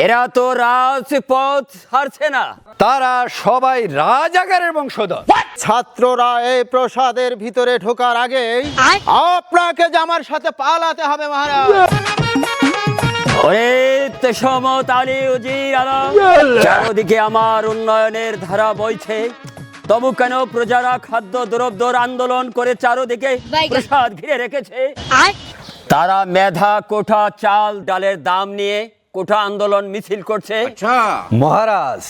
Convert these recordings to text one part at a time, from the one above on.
এরা তো রাজপথ ছাড়ছে না, তারা সবাই রাজাকারের বংশধর। ছাত্ররা এই প্রসাদের ভিতরে ঢোকার আগেই আপনাকে যে আমার সাথে পালাতে হবে মহারাজ। ওরে তেসমত আলী উজির আলম, চারদিকে আমার উন্নয়নের ধারা বইছে, তবু কেন প্রজারা খাদ্য দ্রব্যর আন্দোলন করে চারদিকে প্রসাদ ঘিরে রেখেছে? তারা মেধা কোঠা চাল ডালের দাম নিয়ে কোঠা আন্দোলন মিছিল করছে। মহারাজ,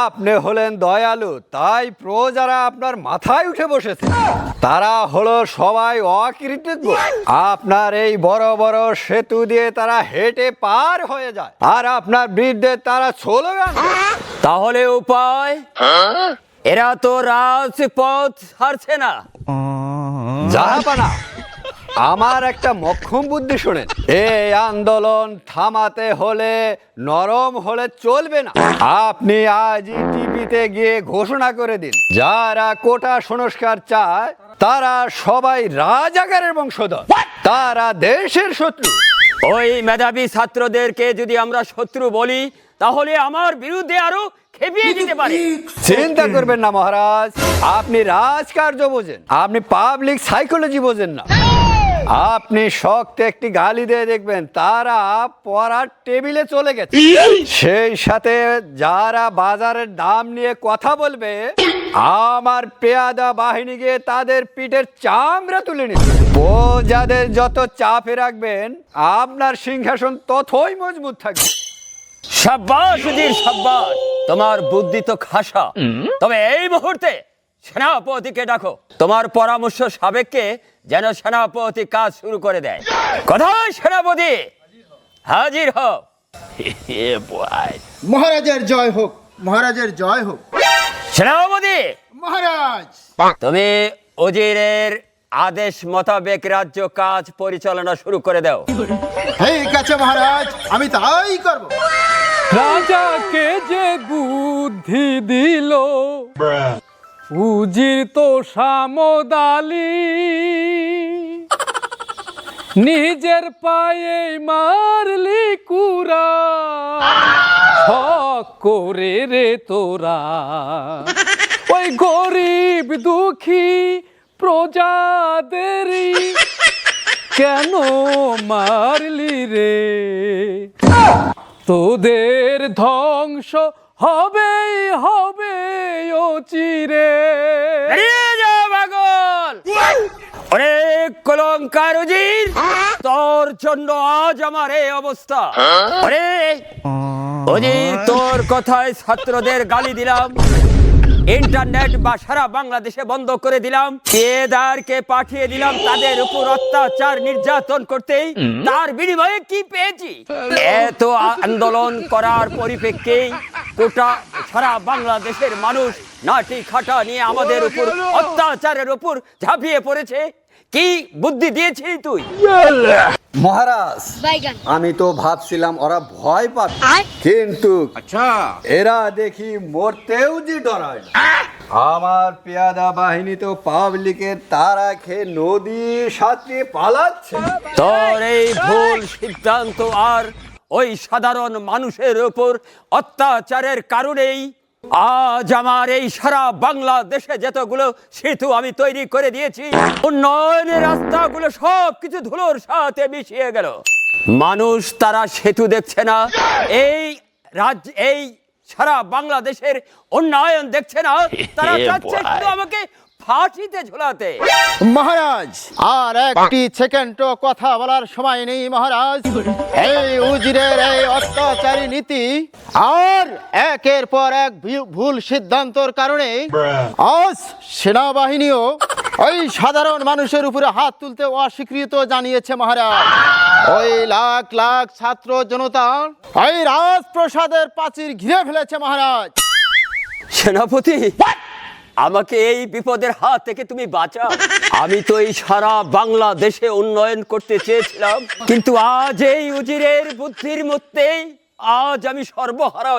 আপনি হলেন দয়ালু, তাই প্রজারা আপনার মাথায় উঠে বসেছে। তারা হলো সবাই অকৃতজ্ঞ। আপনার এই বড় বড় সেতু দিয়ে তারা হেঁটে পার হয়ে যায়, আর আপনার বিরুদ্ধে তারা স্লোগান দেয়। তাহলে উপায়? এরা তো রাজপথ ছাড়ছে না। জাহাপানা, আমার একটা মক্ষম বুদ্ধি শোনেন। এই আন্দোলন থামাতে হলে নরম হলে চলবে না। আপনি আজই টিভিতে গিয়ে ঘোষণা করে দিন, যারা কোটা সংস্কার চায় তারা সবাই রাজাকারের বংশধর, তারা দেশের শত্রু। ওই মেধাবী ছাত্রদেরকে যদি আমরা শত্রু বলি, তাহলে আমার বিরুদ্ধে আরো খেপিয়ে দিতে পারে। চিন্তা করবেন না মহারাজ, আপনি রাজকার্য বোঝেন, আপনি পাবলিক সাইকোলজি বোঝেন না। আপনি শক্ত একটি গালি দিয়ে দেখবেন তারা পড়ার টেবিলে চলে গেছে। সেই সাথে যারা বাজারের দাম নিয়ে কথা বলবে, আমার পেয়াদা বাহিনী গিয়ে তাদের পিঠের চামড়া তুলে নিবে। প্রজাদের যত চাপে রাখবেন, আপনার সিংহাসন ততই মজবুত থাকবে। সাব্বাস উজির সাব্বাস, তোমার বুদ্ধি তো খাসা। তবে এই মুহূর্তে সেনাপতিকে ডাকো, তোমার পরামর্শ সাবেককে যেন সেনাপতি কাজ শুরু করে দেয়। কোথায় সেনাপতি? হাজির হও। মহারাজের জয় হোক, মহারাজের জয় হোক। সেনাপতি মহারাজ, তুমি উজিরের আদেশ মোতাবেক রাজ্য কাজ পরিচালনা শুরু করে দাও। ঠিক আছে মহারাজ, আমি তাই করব। রাজাকে যে বুদ্ধি দিল উজির তো সামদালি, নিজের পায়ে মারলি কুরা, শখ করে রে তোরা ওই গরিব দুঃখী প্রজাদেরই কেন মারলি রে? তোদের ধ্বংস হবে হবে ও চিরে। বেরিয়ে যাও পাগল! ওরে কলঙ্কার উজির, তোর জন্য আজ আমার এই অবস্থা। ওরে উজির, তোর কথায় ছাত্রদের গালি দিলাম, ইন্টারনেট বা সারা বাংলাদেশে বন্ধ করে দিলাম, পেদারকে পাঠিয়ে দিলাম তাদের উপর অত্যাচার নির্যাতন করতেই, তার বিনিময়ে কি পেয়েছি? এত আন্দোলন করার পরিপ্রেক্ষিতে গোটা সারা বাংলাদেশের মানুষ নাটি খাটা নিয়ে আমাদের উপর অত্যাচারের উপর ঝাঁপিয়ে পড়েছে। কি বুদ্ধি দিয়েছিস তুই? মহারাজ, আমি তো ভাবছিলাম ওরা ভয় পাবে, কিন্তু এরা দেখি মরতেও যে ডরায় না। আমার পেয়াদা বাহিনী তো পাবলিকের তারা খেয়ে নদী সাঁতরিয়ে পালাচ্ছে। তোর এই ভুল সিদ্ধান্ত আর ওই সাধারণ মানুষের উপর অত্যাচারের কারণেই আজ আমার এই সারা বাংলাদেশে যতগুলো সেতু আমি তৈরি করে দিয়েছি, উন্নয়নের রাস্তাগুলো সব কিছু ধুলোর সাথে মিশিয়ে গেল। মানুষ তারা সেতু দেখছে না, এই সারা বাংলাদেশের উন্নয়ন দেখছে না, তারা চাচ্ছে শুধু আমাকে ফাঁসিতে ঝোলাতে। মহারাজ, আর একটি সেকেন্ড কথা বলার সময় নেই মহারাজ। এই উজিরের এই অত্যাচারী নীতি আর একের পর এক ভুল সিদ্ধান্তর কারণে আজ সেনাবাহিনীও ওই সাধারণ মানুষের উপরে হাত তুলতে অস্বীকৃত জানিয়েছে মহারাজ। ওই লাখ লাখ ছাত্র জনতা ওই রাজপ্রাসাদের প্রাচীর ঘিরে ফেলেছে মহারাজ। সেনাপতি, আমাকে এই বিপদের হাত থেকে তুমি বাঁচাও। আমি তো এই সারা বাংলাদেশে উন্নয়ন করতে চেয়েছিলাম, কিন্তু আজ এই উজিরের বুদ্ধির মধ্যেই আজ আমি সর্বহারা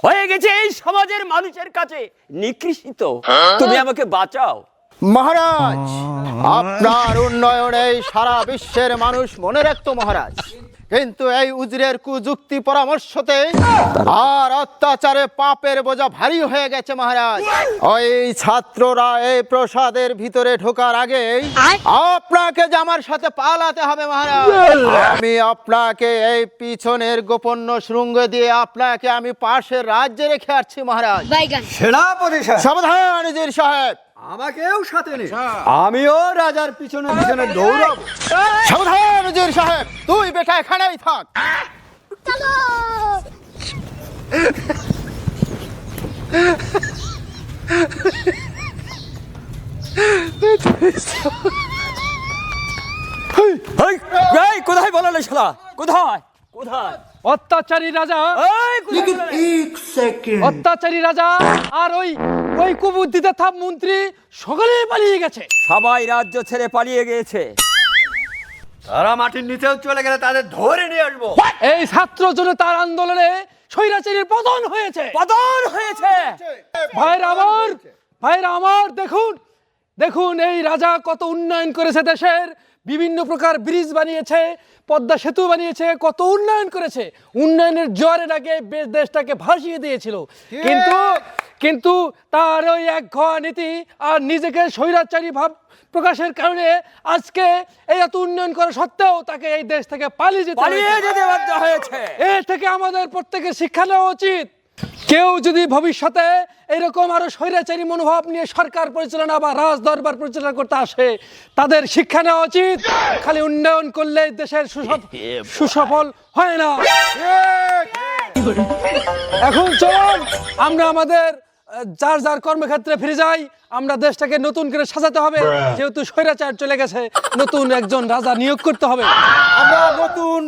হয়ে গেছি এই সমাজের মানুষের কাছে নিকৃষ্ট। তুমি আমাকে বাঁচাও মহারাজ, আপনার উন্নয়নে সারা বিশ্বের মানুষ মনে রাখতো মহারাজ। কিন্তু এই উজিরের কুযুক্তি পরামর্শতে আর অত্যাচারে পাপের বোঝা ভারী হয়ে গেছে মহারাজ। ওই ছাত্ররা এই প্রসাদের ভিতরে ঢোকার আগেই আপনাকে যে আমার সাথে পালাতে হবে মহারাজ। আমি আপনাকে এই পিছনের গোপন শৃঙ্গ দিয়ে আপনাকে আমি পাশের রাজ্যে রেখে আসছি মহারাজ। সেনাপতি সাহেব, সাবধান উজির সাহেব, আমাকেও সাথে নে, আমিও রাজার পিছনে পিছনে দৌড়াবো। সাবধান উজির সাহেব, তুই বেটা এখানেই থাক। এই, এই, কোথায় বলালে শালা? কোথায় কোথায় অত্যাচারী রাজা, এই, কোথায় বলালে? অত্যাচারী রাজা আর ওই ওই কুবুদ্ধিতে থাপ মন্ত্রী সকলেই পালিয়ে গেছে। সবাই রাজ্য ছেড়ে পালিয়ে গিয়েছে। তারা মাটির নিচেও চলে গেলে তাদের ধরে নিয়ে আসবো। এই ছাত্র জনতার আন্দোলনে স্বৈরাচারীর পতন হয়েছে। পতন হয়েছে। ভাইরা আমার দেখুন দেখুন, এই রাজা কত উন্নয়ন করেছে, দেশের বিভিন্ন প্রকার ব্রিজ বানিয়েছে, পদ্মা সেতু বানিয়েছে, কত উন্নয়ন করেছে। উন্নয়নের জোয়ারের আগে দেশটাকে ভাসিয়ে দিয়েছিল, কিন্তু তার ওই একঘেয়া নীতি আর নিজেকে স্বৈরাচারী ভাব প্রকাশের কারণে আজকে এই এত উন্নয়ন করা সত্ত্বেও তাকে এই দেশ থেকে পালিয়ে যেতে বাধ্য হয়েছে। এ থেকে আমাদের প্রত্যেকের শিক্ষা নেওয়া উচিত। কেউ যদি ভবিষ্যতে এরকম আরো স্বৈরাচারী মনোভাব নিয়ে সরকার পরিচালনা বা রাজ দরবার পরিচালনা করতে আসে, তাদের শিক্ষা নেওয়া উচিত। খালি উন্নয়ন করলে দেশের সুসফল হয় না। এখন চলুন আমরা আমাদের যার যার কর্মক্ষেত্রে ফিরে যাই। আমরা দেশটাকে নতুন করে সাজাতে হবে, যেহেতু স্বৈরাচার চলে গেছে, নতুন একজন রাজা নিয়োগ করতে হবে। আমরা নতুন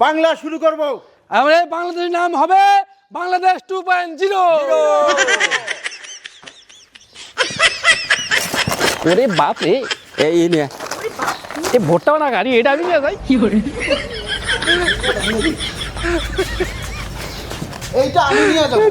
বাংলা শুরু করব। আমাদের বাংলাদেশের নাম হবে বাংলাদেশ 2.0। ওরে বাপ রে, এই নে, এই ভোটটাও না গাড়ি, এটা আমি নিয়ে যাই। এইটা আমি নিয়ে যাবো।